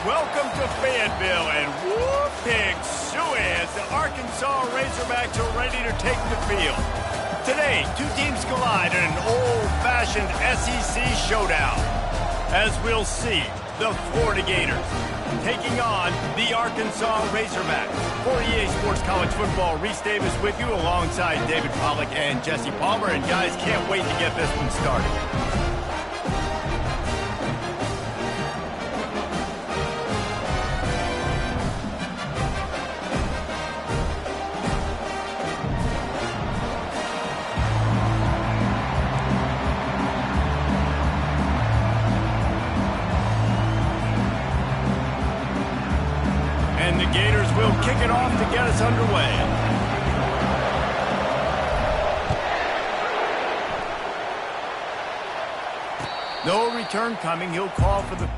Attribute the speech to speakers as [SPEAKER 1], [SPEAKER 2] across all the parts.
[SPEAKER 1] Welcome to Fayetteville, and whoop, pig suey as the Arkansas Razorbacks are ready to take the field. Today, two teams collide in an old-fashioned SEC showdown. As we'll see, the Florida Gators taking on the Arkansas Razorbacks. For EA Sports College Football, Reese Davis with you alongside David Pollack and Jesse Palmer. And guys, can't wait to get this one started. And the Gators will kick it off to get us underway. No return coming. He'll call for the...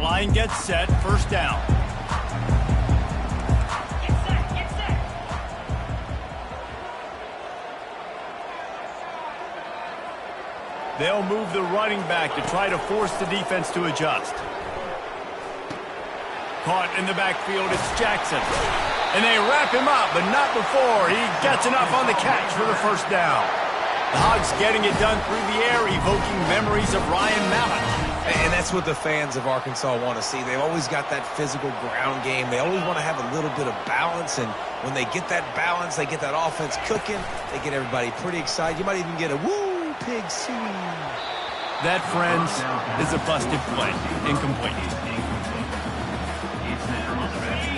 [SPEAKER 1] Line gets set, first down.
[SPEAKER 2] Get set.
[SPEAKER 1] They'll move the running back to try to force the defense to adjust. Caught in the backfield, it's Jackson. And they wrap him up, but not before he gets enough on the catch for the first down. The Hogs getting it done through the air, evoking memories of Ryan Mallett.
[SPEAKER 3] And that's what the fans of Arkansas want to see. They've always got that physical ground game. They always want to have a little bit of balance, and when they get that balance, they get that offense cooking, they get everybody pretty excited. You might even get a woo, pig suey.
[SPEAKER 1] That, friends, is a busted play. Incomplete.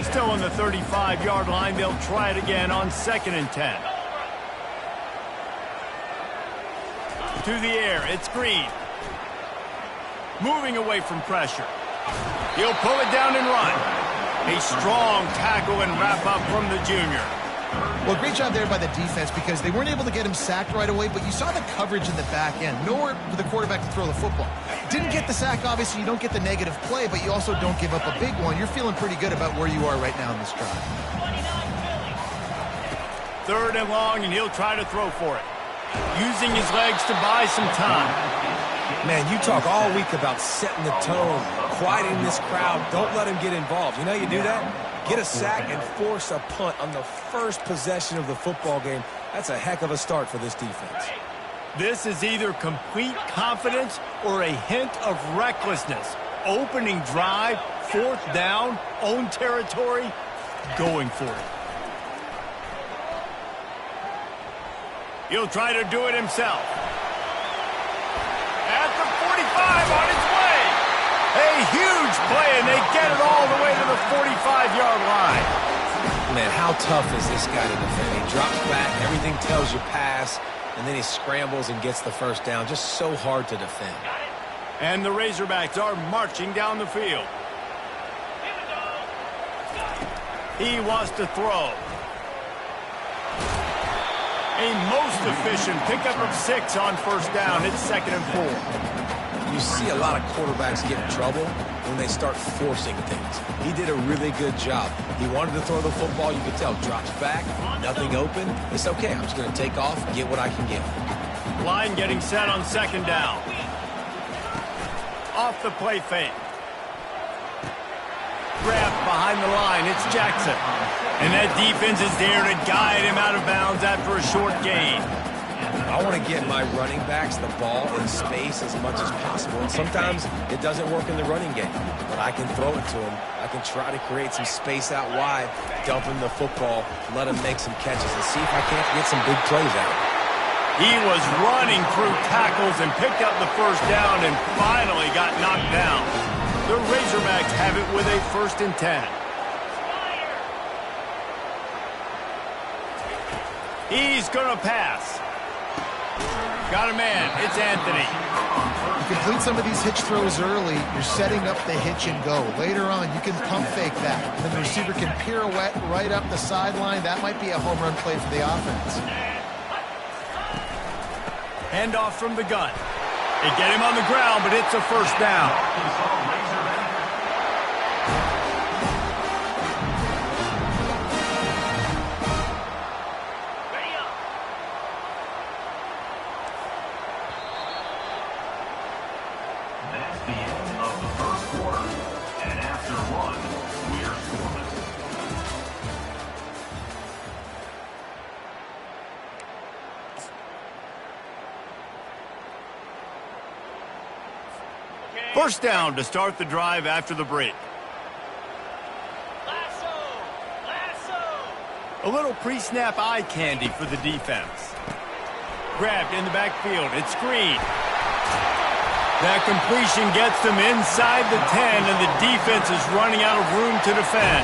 [SPEAKER 1] Still on the 35-yard line, they'll try it again on 2nd and 10. To the air, it's Green. Moving away from pressure. He'll pull it down and run. A strong tackle and wrap up from the junior.
[SPEAKER 4] Well, great job there by the defense because they weren't able to get him sacked right away, but you saw the coverage in the back end. Nowhere for the quarterback to throw the football. Didn't get the sack, obviously. You don't get the negative play, but you also don't give up a big one. You're feeling pretty good about where you are right now in this drive.
[SPEAKER 1] 3rd and long, and he'll try to throw for it. Using his legs to buy some time.
[SPEAKER 3] Man, you talk all week about setting the tone, quieting this crowd. Don't let him get involved. You know how you do that? Get a sack and force a punt on the first possession of the football game. That's a heck of a start for this defense.
[SPEAKER 1] This is either complete confidence or a hint of recklessness. Opening drive, 4th down, own territory, going for it. He'll try to do it himself. At the 45 on its way. A huge play, and they get it all the way to the 45-yard line.
[SPEAKER 3] Man, how tough is this guy to defend? He drops back, everything tells you pass, and then he scrambles and gets the first down. Just so hard to defend.
[SPEAKER 1] And the Razorbacks are marching down the field. He wants to throw. A most efficient pickup of 6 on first down. It's 2nd and 4.
[SPEAKER 3] You see a lot of quarterbacks get in trouble when they start forcing things. He did a really good job. He wanted to throw the football. You could tell. Drops back, nothing open. It's okay. I'm just going to take off, get what I can get.
[SPEAKER 1] Line getting set on 2nd down. Off the play fake. Grabbed behind the line. It's Jackson. And that defense is there to guide him out of bounds after a short gain.
[SPEAKER 3] I want to get my running backs the ball in space as much as possible. And sometimes it doesn't work in the running game, but I can throw it to them. I can try to create some space out wide, dump him the football, let him make some catches, and see if I can't get some big plays out.
[SPEAKER 1] He was running through tackles and picked up the first down and finally got knocked down. The Razorbacks have it with a 1st and 10. He's going to pass. Got a man. It's Anthony.
[SPEAKER 4] You complete some of these hitch throws early, you're setting up the hitch and go. Later on, you can pump fake that. And then the receiver can pirouette right up the sideline. That might be a home run play for the offense.
[SPEAKER 1] Handoff from the gun. They get him on the ground, but it's a 1st down. First down to start the drive after the break. A little pre-snap eye candy for the defense. Grabbed in the backfield. It's Green. That completion gets them inside the 10, and the defense is running out of room to defend.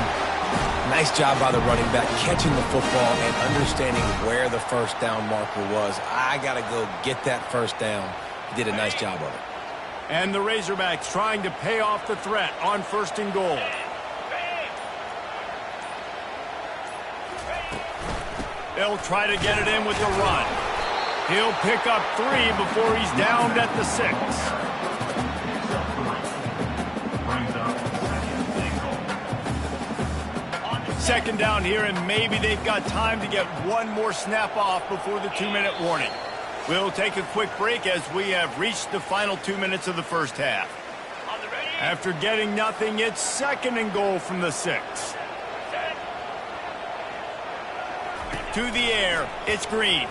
[SPEAKER 3] Nice job by the running back, catching the football and understanding where the 1st down marker was. I got to go get that 1st down. He did a nice job of it.
[SPEAKER 1] And the Razorbacks trying to pay off the threat on 1st and goal. They'll try to get it in with the run. He'll pick up 3 before he's downed at the 6. Second down here, and maybe they've got time to get one more snap off before the 2-minute warning. We'll take a quick break as we have reached the final 2 minutes of the first half. After getting nothing, it's 2nd and goal from the 6. To the air, it's Green.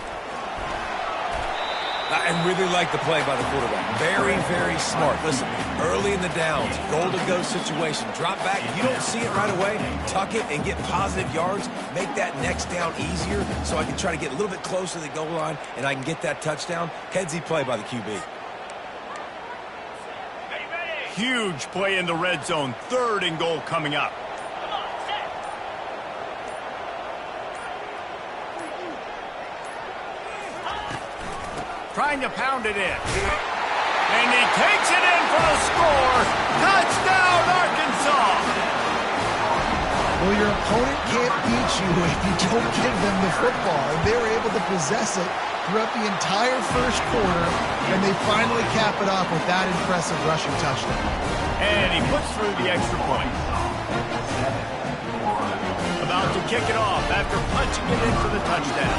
[SPEAKER 3] I really like the play by the quarterback. Very, very smart. Listen, early in the downs, goal-to-go situation. Drop back. If you don't see it right away, tuck it and get positive yards. Make that next down easier so I can try to get a little bit closer to the goal line and I can get that touchdown. Headsy play by the QB.
[SPEAKER 1] Huge play in the red zone. 3rd and goal coming up. Trying to pound it in. And he takes it in for the score. Touchdown, Arkansas!
[SPEAKER 4] Well, your opponent can't beat you if you don't give them the football. And they were able to possess it throughout the entire 1st quarter, and they finally cap it off with that impressive rushing touchdown.
[SPEAKER 1] And he puts through the extra point. About to kick it off after punching it in for the touchdown.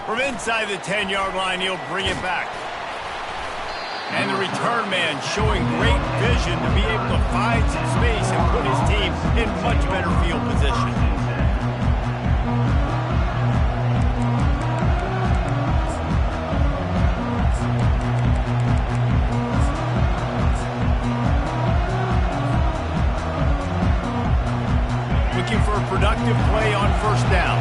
[SPEAKER 1] From inside the 10-yard line, he'll bring it back. And the return man showing great vision to be able to find some space and put his team in much better field position. Looking for a productive play on 1st down.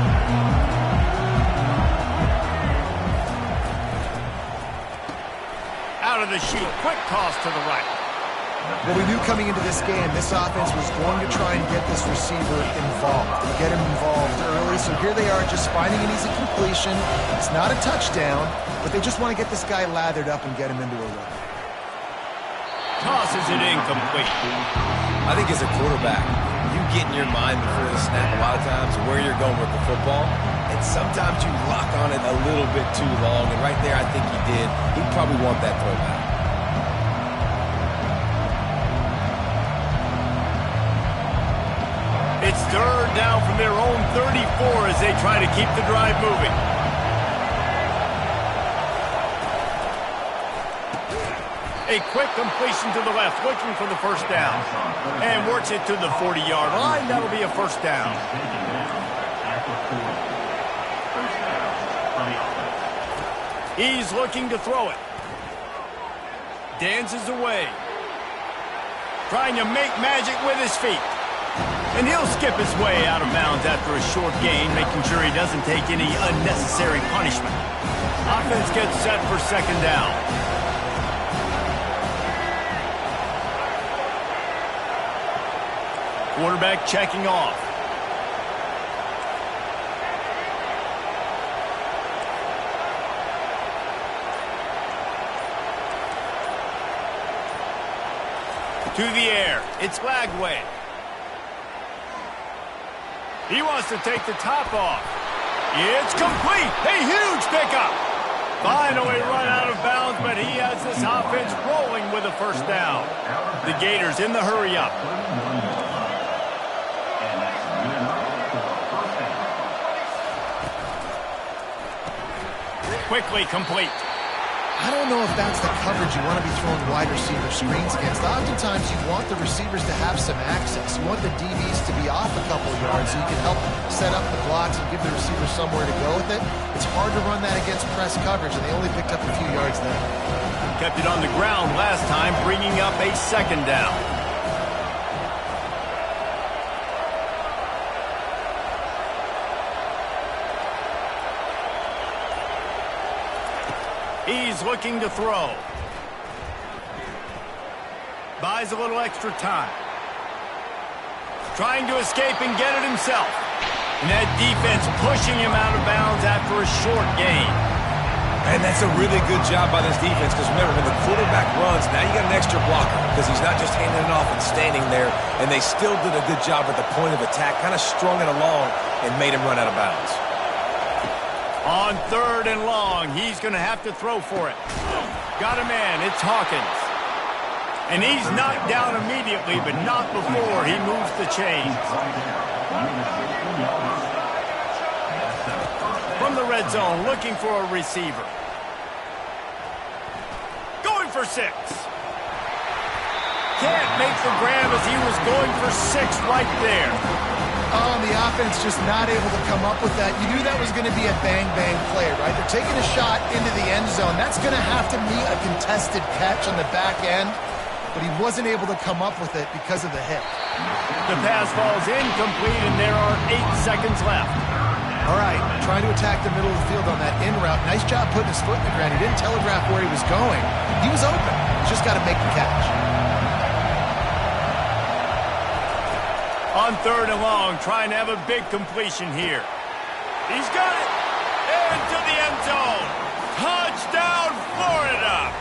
[SPEAKER 1] Out of the chute, quick toss to the right.
[SPEAKER 4] Well, we knew coming into this game, this offense was going to try and get this receiver involved, get him involved early. So here they are just finding an easy completion. It's not a touchdown, but they just want to get this guy lathered up and get him into a run.
[SPEAKER 1] Tosses it incomplete.
[SPEAKER 3] I think as a quarterback, you get in your mind before the snap a lot of times where you're going with the football. And sometimes you lock on it a little bit too long. And right there, I think he did. He'd probably want that throwback.
[SPEAKER 1] It's 3rd down from their own 34 as they try to keep the drive moving. A quick completion to the left, looking for the first down. And works it to the 40-yard line. That'll be a first down. He's looking to throw it. Dances away. Trying to make magic with his feet. And he'll skip his way out of bounds after a short gain, making sure he doesn't take any unnecessary punishment. Offense gets set for second down. Quarterback checking off. To the air. It's Lagway. He wants to take the top off. It's complete. A huge pickup. Finally run out of bounds, but he has this offense rolling with a first down. The Gators in the hurry up. Quickly complete.
[SPEAKER 4] I don't know if that's the coverage you want to be throwing wide receiver screens against. Oftentimes, you want the receivers to have some access. You want the DBs to be off a couple of yards so you can help set up the blocks and give the receiver somewhere to go with it. It's hard to run that against press coverage, and they only picked up a few yards there.
[SPEAKER 1] Kept it on the ground last time, bringing up a second down. He's looking to throw. Buys a little extra time. Trying to escape and get it himself. And that defense pushing him out of bounds after a short gain.
[SPEAKER 3] And that's a really good job by this defense, because remember, when the quarterback runs, now you got an extra blocker, because he's not just handing it off and standing there, and they still did a good job at the point of attack, kind of strung it along and made him run out of bounds.
[SPEAKER 1] On third and long, he's going to have to throw for it. Got a man, it's Hawkins. And he's knocked down immediately, but not before he moves the chains. From the red zone, looking for a receiver. Going for 6. Can't make the grab as he was going for 6 right there.
[SPEAKER 4] Oh, the offense just not able to come up with that. You knew that was going to be a bang-bang play, right? They're taking a shot into the end zone. That's going to have to be a contested catch on the back end, but he wasn't able to come up with it because of the hit.
[SPEAKER 1] The pass falls incomplete, and there are 8 seconds left.
[SPEAKER 4] All right, trying to attack the middle of the field on that in route. Nice job putting his foot in the ground. He didn't telegraph where he was going. He was open. He's just got to make the catch.
[SPEAKER 1] On third and long, trying to have a big completion here. He's got it. Into the end zone. Touchdown, Florida.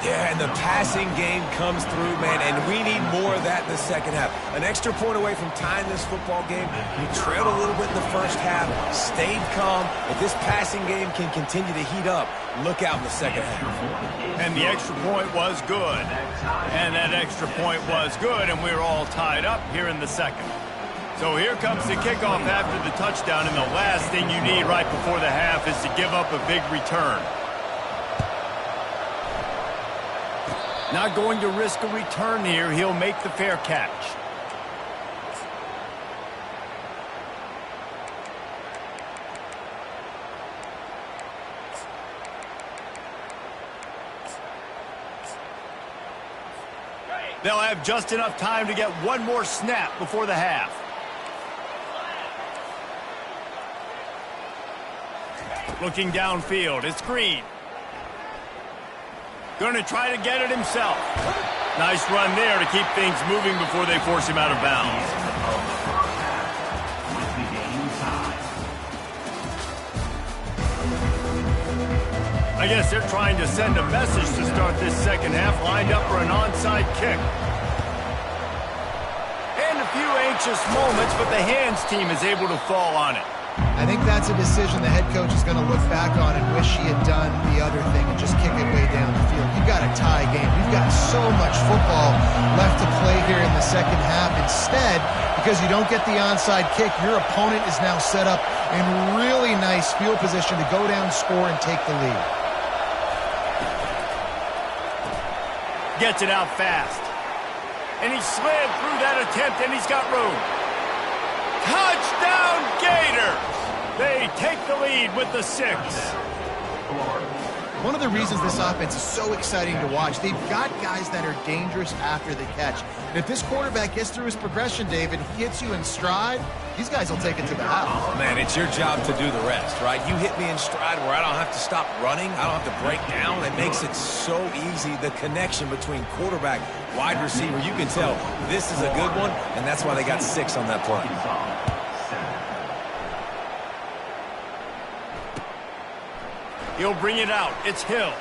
[SPEAKER 3] Yeah, and the passing game comes through, man, and we need more of that in the second half. An extra point away from tying this football game. We trailed a little bit in the first half, stayed calm. If this passing game can continue to heat up, look out in the second half.
[SPEAKER 1] And the extra point was good. And that extra point was good, and we're all tied up here in the second. So here comes the kickoff after the touchdown, and the last thing you need right before the half is to give up a big return. Not going to risk a return here. He'll make the fair catch. They'll have just enough time to get one more snap before the half. Looking downfield, it's Green. Going to try to get it himself. Nice run there to keep things moving before they force him out of bounds. I guess they're trying to send a message to start this second half, lined up for an onside kick. And a few anxious moments, but the hands team is able to fall on it.
[SPEAKER 4] I think that's a decision the head coach is going to look back on and wish he had done the other thing and just kick it way down the field. You've got a tie game. You've got so much football left to play here in the second half. Instead, because you don't get the onside kick, your opponent is now set up in really nice field position to go down, score, and take the lead.
[SPEAKER 1] Gets it out fast. And he slid through that attempt, and he's got room. Touchdown, Gators! They take the lead with the 6.
[SPEAKER 4] One of the reasons this offense is so exciting to watch, they've got guys that are dangerous after the catch. And if this quarterback gets through his progression, David, he hits you in stride, these guys will take it to the house.
[SPEAKER 3] Man, it's your job to do the rest, right? You hit me in stride where I don't have to stop running. I don't have to break down. It makes it so easy, the connection between quarterback, wide receiver. You can tell this is a good one, and that's why they got 6 on that play.
[SPEAKER 1] He'll bring it out. It's Hill.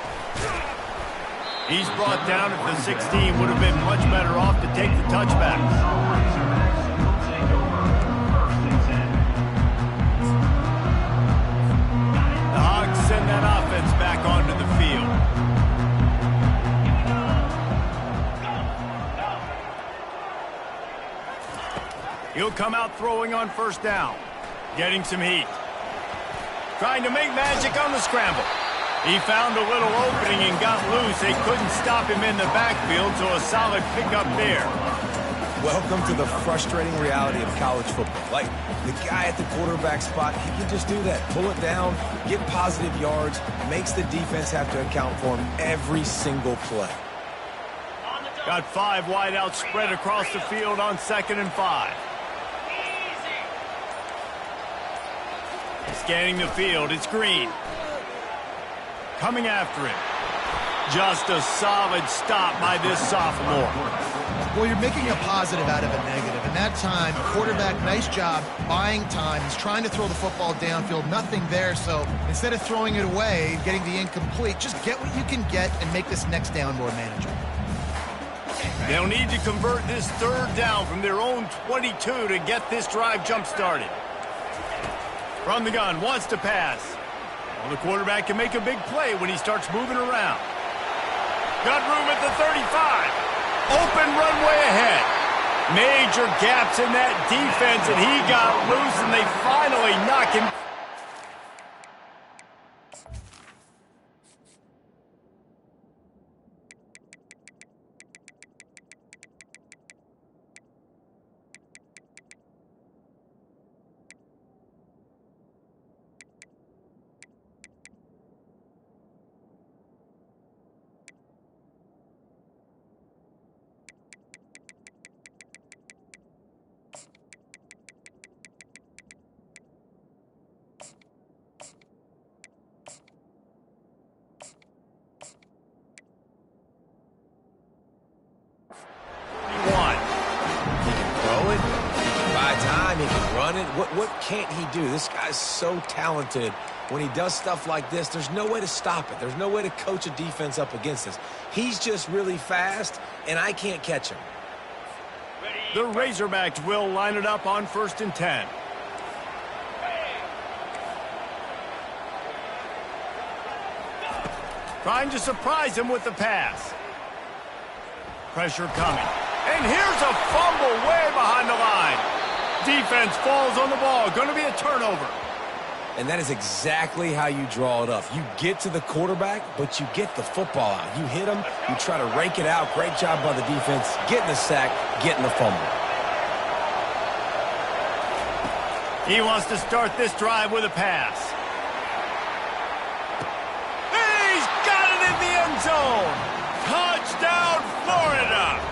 [SPEAKER 1] He's brought down at the 16. Would have been much better off to take the touchback. The Hogs send that offense back onto the field. He'll come out throwing on first down. Getting some heat. Trying to make magic on the scramble. He found a little opening and got loose. They couldn't stop him in the backfield, so a solid pickup there.
[SPEAKER 3] Welcome to the frustrating reality of college football. Like, the guy at the quarterback spot, he can just do that. Pull it down, get positive yards, makes the defense have to account for him every single play.
[SPEAKER 1] Got 5 wide out spread across the field on 2nd and 5. Scanning the field, it's Green. Coming after him. Just a solid stop by this sophomore.
[SPEAKER 4] Well, you're making a positive out of a negative. And that time, quarterback, nice job buying time. He's trying to throw the football downfield. Nothing there, so instead of throwing it away, getting the incomplete, just get what you can get and make this next down more manageable.
[SPEAKER 1] They'll need to convert this 3rd down from their own 22 to get this drive jump-started. From the gun, wants to pass. Well, the quarterback can make a big play when he starts moving around. Got room at the 35. Open runway ahead. Major gaps in that defense, and he got loose, and they finally knock him.
[SPEAKER 3] What can't he do? This guy's so talented. When he does stuff like this, there's no way to stop it. There's no way to coach a defense up against this. He's just really fast, and I can't catch him.
[SPEAKER 1] The Razorbacks will line it up on 1st and 10. Trying to surprise him with the pass. Pressure coming. And here's a fumble way behind the line. Defense falls on the ball. Going to be a turnover.
[SPEAKER 3] And that is exactly how you draw it up. You get to the quarterback, but you get the football out. You hit him, you try to rake it out. Great job by the defense. Getting the sack, getting the fumble.
[SPEAKER 1] He wants to start this drive with a pass. He's got it in the end zone. Touchdown, Florida.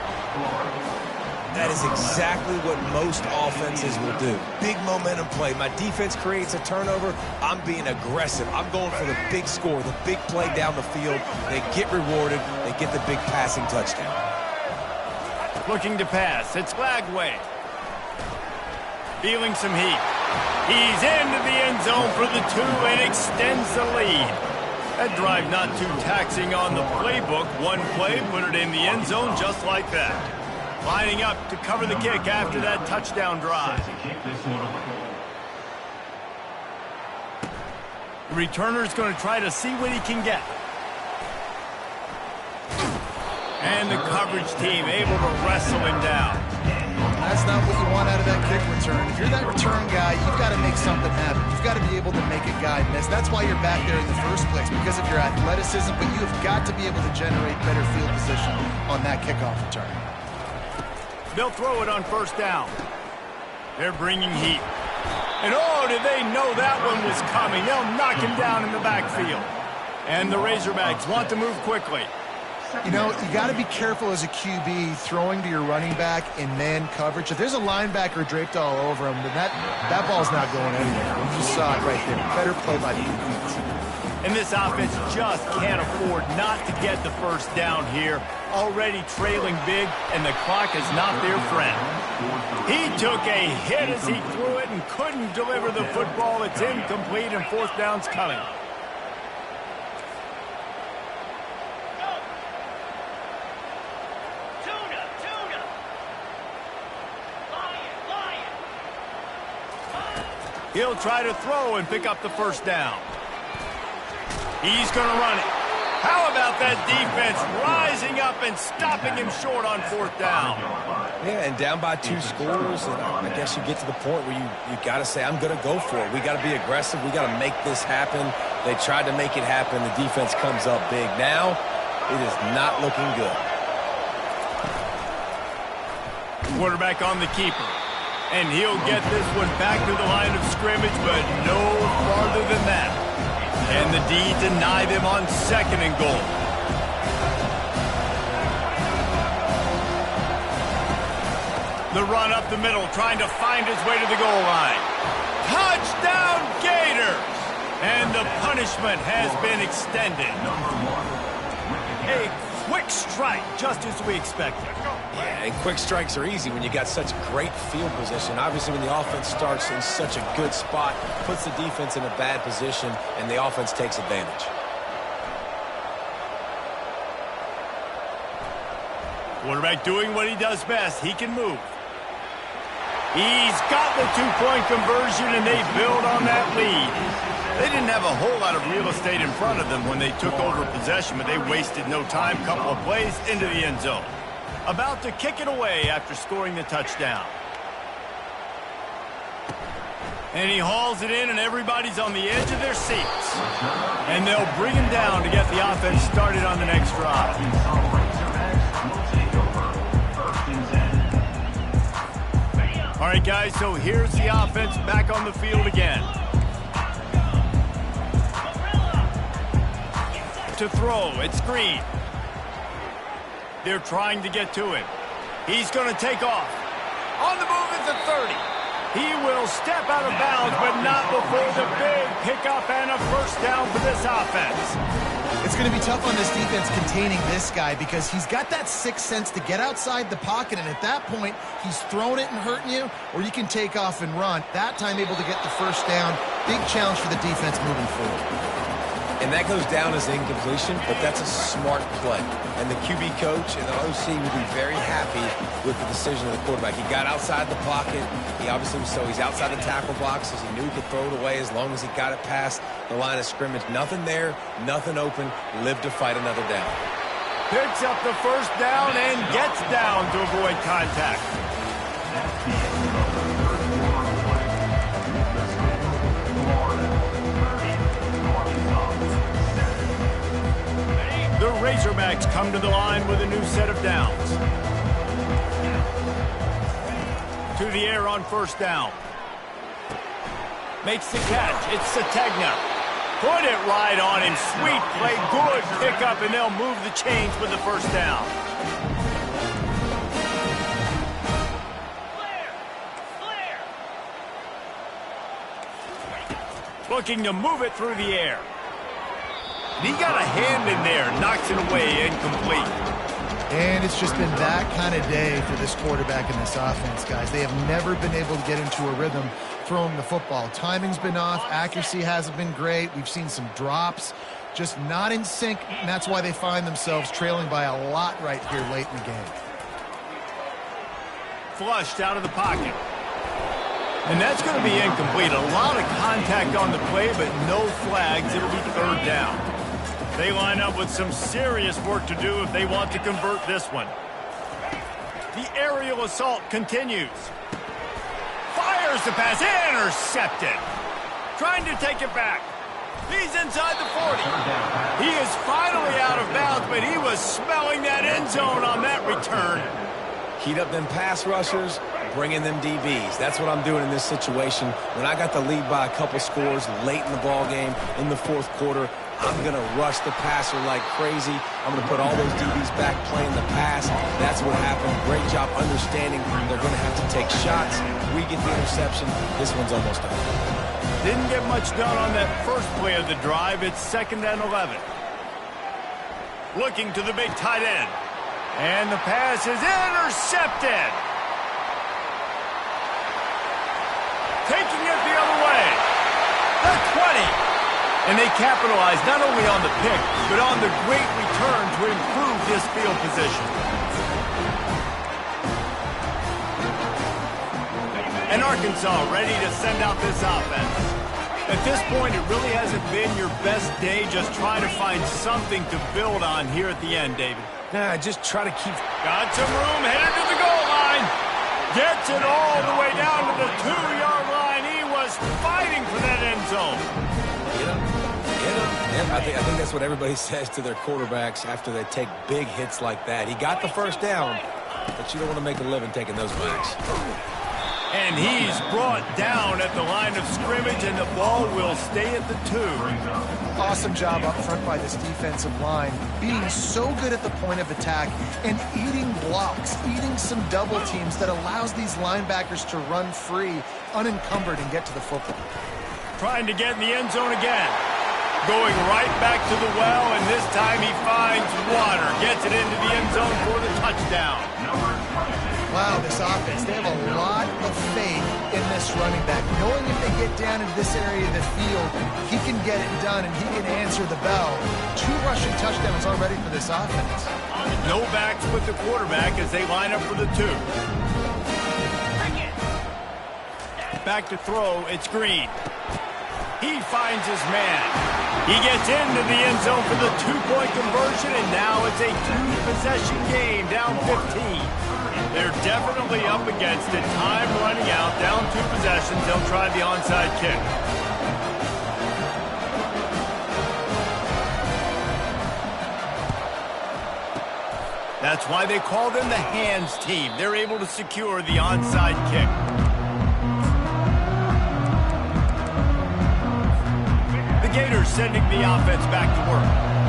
[SPEAKER 3] That is exactly what most offenses will do. Big momentum play. My defense creates a turnover. I'm being aggressive. I'm going for the big score, the big play down the field. They get rewarded. They get the big passing touchdown.
[SPEAKER 1] Looking to pass. It's Lagway. Feeling some heat. He's into the end zone for the 2 and extends the lead. That drive not too taxing on the playbook. One play, put it in the end zone just like that. Lining up to cover the kick after that touchdown drive. The returner's going to try to see what he can get. And the coverage team able to wrestle him down.
[SPEAKER 4] and that's not what you want out of that kick return. If you're that return guy, you've got to make something happen. You've got to be able to make a guy miss. That's why you're back there in the first place, because of your athleticism, but you have got to be able to generate better field position on that kickoff return.
[SPEAKER 1] They'll throw it on first down. They're bringing heat. And oh, did they know that one was coming? They'll knock him down in the backfield. And the Razorbacks want to move quickly.
[SPEAKER 4] You know, you got to be careful as a QB throwing to your running back in man coverage. If there's a linebacker draped all over him, then that ball's not going anywhere. You just saw it right there. Better play by the defense.
[SPEAKER 1] And this offense just can't afford not to get the first down here. Already trailing big, and the clock is not their friend. He took a hit as he threw it and couldn't deliver the football. It's incomplete, and fourth down's coming. He'll try to throw and pick up the first down. He's going to run it. How about that defense rising up and stopping him short on fourth down?
[SPEAKER 3] Yeah, and down by 2 scores, and I guess you get to the point where you got to say, I'm going to go for it. We got to be aggressive. We got to make this happen. They tried to make it happen. The defense comes up big. Now, it is not looking good.
[SPEAKER 1] Quarterback on the keeper. And he'll get this one back to the line of scrimmage, but no farther than that. And the D deny them on second and goal. The run up the middle, trying to find his way to the goal line. Touchdown Gators! And the punishment has been extended. A quick strike, just as we expected.
[SPEAKER 3] Yeah, and quick strikes are easy when you got such great field position. Obviously, when the offense starts in such a good spot, puts the defense in a bad position, and the offense takes advantage.
[SPEAKER 1] Quarterback doing what he does best. He can move. He's got the 2-point conversion, and they build on that lead. They didn't have a whole lot of real estate in front of them when they took over possession, but they wasted no time. Couple of plays into the end zone. About to kick it away after scoring the touchdown. And he hauls it in, and everybody's on the edge of their seats. And they'll bring him down to get the offense started on the next drive. All right, guys, so here's the offense back on the field again. To throw, it's Green. They're trying to get to him. He's going to take off. On the move at the 30. He will step out of bounds, but not before the big pickup and a first down for this offense.
[SPEAKER 4] It's going to be tough on this defense containing this guy because he's got that sixth sense to get outside the pocket, and at that point, he's throwing it and hurting you, or you can take off and run. That time able to get the first down. Big challenge for the defense moving forward.
[SPEAKER 3] And that goes down as incompletion, but that's a smart play. And the QB coach and the OC will be very happy with the decision of the quarterback. He got outside the pocket. He obviously he's outside the tackle box, as he knew he could throw it away as long as he got it past the line of scrimmage. Nothing there, nothing open. Lived to fight another down.
[SPEAKER 1] Picks up the first down and gets down to avoid contact. The Razorbacks come to the line with a new set of downs. To the air on first down. Makes the catch. It's Sategna. Put it right on him. Sweet play. Good pickup, and they'll move the chains with the first down. Looking to move it through the air. He got a hand in there, knocks it away, incomplete.
[SPEAKER 4] And it's just been that kind of day for this quarterback and this offense, guys. They have never been able to get into a rhythm throwing the football. Timing's been off. Accuracy hasn't been great. We've seen some drops. Just not in sync, and that's why they find themselves trailing by a lot right here late in the game.
[SPEAKER 1] Flushed out of the pocket. And that's going to be incomplete. A lot of contact on the play, but no flags. It'll be third down. They line up with some serious work to do if they want to convert this one. The aerial assault continues. Fires the pass. Intercepted. Trying to take it back. He's inside the 40. He is finally out of bounds, but he was smelling that end zone on that return.
[SPEAKER 3] Heat up them pass rushers, bring in them DBs. That's what I'm doing in this situation. When I got the lead by a couple scores late in the ball game, in the fourth quarter, I'm going to rush the passer like crazy. I'm going to put all those DBs back playing the pass. That's what happened. Great job understanding they're going to have to take shots. We get the interception. This one's almost done.
[SPEAKER 1] Didn't get much done on that first play of the drive. It's 2nd and 11. Looking to the big tight end. And the pass is intercepted. Taking it the other way. The 20. And they capitalize not only on the pick, but on the great return to improve this field position. And Arkansas ready to send out this offense. At this point, it really hasn't been your best day. Just try to find something to build on here at the end, David.
[SPEAKER 3] Nah, just try to keep...
[SPEAKER 1] Got some room, headed to the goal line. Gets it all the way down to the 2-yard line. He was fighting for that end zone.
[SPEAKER 3] Get him. I think that's what everybody says to their quarterbacks after they take big hits like that. He got the first down, but you don't want to make a living taking those backs.
[SPEAKER 1] And he's brought down at the line of scrimmage, and the ball will stay at the 2.
[SPEAKER 4] Awesome job up front by this defensive line, being so good at the point of attack and eating blocks, eating some double teams that allows these linebackers to run free, unencumbered, and get to the football.
[SPEAKER 1] Trying to get in the end zone again. Going right back to the well, and this time he finds water. Gets it into the end zone for the touchdown.
[SPEAKER 4] Wow, this offense, they have a lot of faith in this running back. Knowing if they get down into this area of the field, he can get it done and he can answer the bell. 2 rushing touchdowns already for this offense.
[SPEAKER 1] No backs with the quarterback as they line up for the 2. Back to throw, it's Green. He finds his man. He gets into the end zone for the 2-point conversion, and now it's a 2-possession game, down 15. They're definitely up against it. Time running out, down 2 possessions. They'll try the onside kick. That's why they call them the hands team. They're able to secure the onside kick. The Gators sending the offense back to work.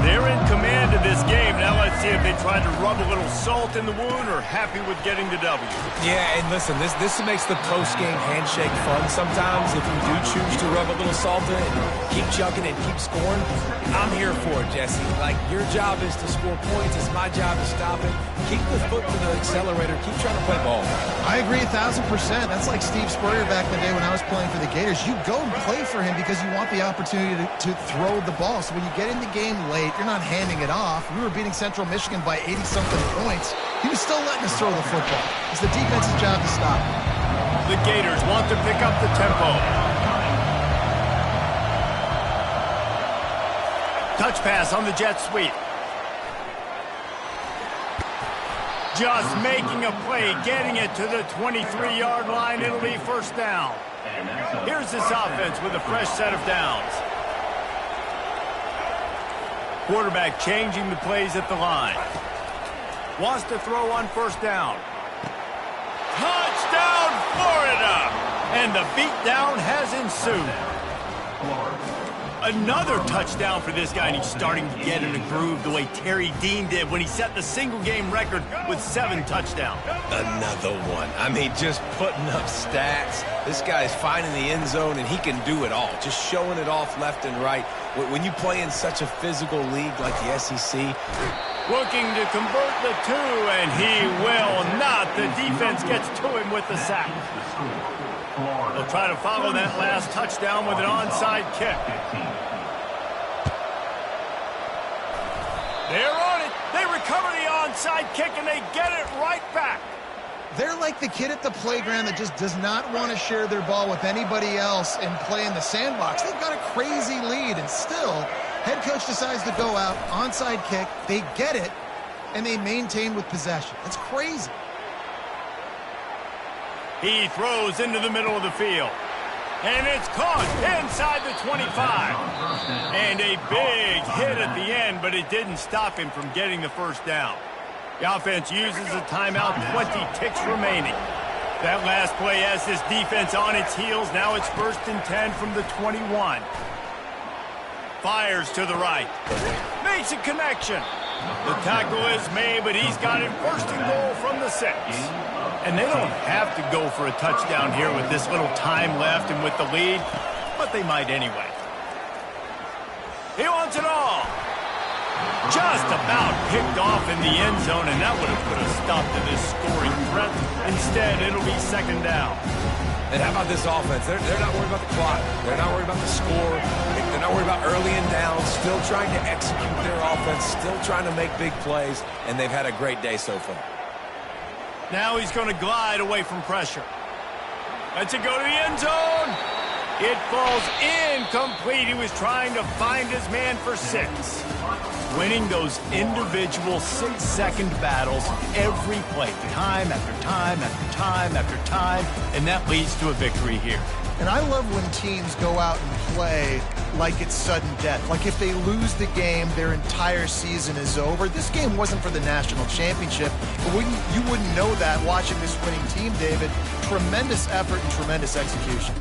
[SPEAKER 1] They're in command of this game. Now let's see if they try to rub a little salt in the wound or happy with getting the W.
[SPEAKER 3] Yeah, and listen, this makes the post-game handshake fun sometimes. If you do choose to rub a little salt in it, keep chugging and keep scoring, I'm here for it, Jesse. Like, your job is to score points. It's my job to stop it. Keep the foot to the accelerator. Keep trying to play ball.
[SPEAKER 4] I agree 1,000%. That's like Steve Spurrier back in the day when I was playing for the Gators. You go and play for him because you want the opportunity to throw the ball. So when you get in the game late, you're not handing it off. We were beating Central Michigan by 80-something points. He was still letting us throw the football. It's the defense's job to stop.
[SPEAKER 1] The Gators want to pick up the tempo. Touch pass on the jet sweep. Just making a play, getting it to the 23-yard line. It'll be first down. Here's this offense with a fresh set of downs. Quarterback changing the plays at the line. Wants to throw on first down. Touchdown, Florida! And the beatdown has ensued. Another touchdown for this guy, and he's starting to get in a groove the way Terry Dean did when he set the single-game record with 7 touchdowns.
[SPEAKER 3] Another one. I mean, just putting up stats. This guy's finding the end zone, and he can do it all. Just showing it off left and right. When you play in such a physical league like the SEC.
[SPEAKER 1] Looking to convert the 2, and he will not. The defense gets to him with the sack. They'll try to follow that last touchdown with an onside kick. They're on it. They recover the onside kick, and they get it right back.
[SPEAKER 4] They're like the kid at the playground that just does not want to share their ball with anybody else and play in the sandbox. They've got a crazy lead, and still, head coach decides to go out, onside kick, they get it, and they maintain with possession. That's crazy.
[SPEAKER 1] He throws into the middle of the field. And it's caught inside the 25. And a big hit at the end, but it didn't stop him from getting the first down. The offense uses a timeout, 20 ticks remaining. That last play has this defense on its heels. Now it's 1st and 10 from the 21. Fires to the right. Makes a connection. The tackle is made, but he's got it 1st and goal from the 6. And they don't have to go for a touchdown here with this little time left and with the lead, but they might anyway. He wants it all. Just about picked off in the end zone, and that would have put a stop to this scoring threat. Instead, it'll be 2nd down.
[SPEAKER 3] And how about this offense? They're not worried about the clock. They're not worried about the score. They're not worried about early and down. Still trying to execute their offense. Still trying to make big plays. And they've had a great day so far.
[SPEAKER 1] Now he's going to glide away from pressure. Lets it go to the end zone. It falls incomplete. He was trying to find his man for 6. Winning those individual 6-second battles every play, time after time after time after time, and that leads to a victory here.
[SPEAKER 4] And I love when teams go out and play like it's sudden death. Like if they lose the game, their entire season is over. This game wasn't for the national championship, but you wouldn't know that watching this winning team, David. Tremendous effort and tremendous execution.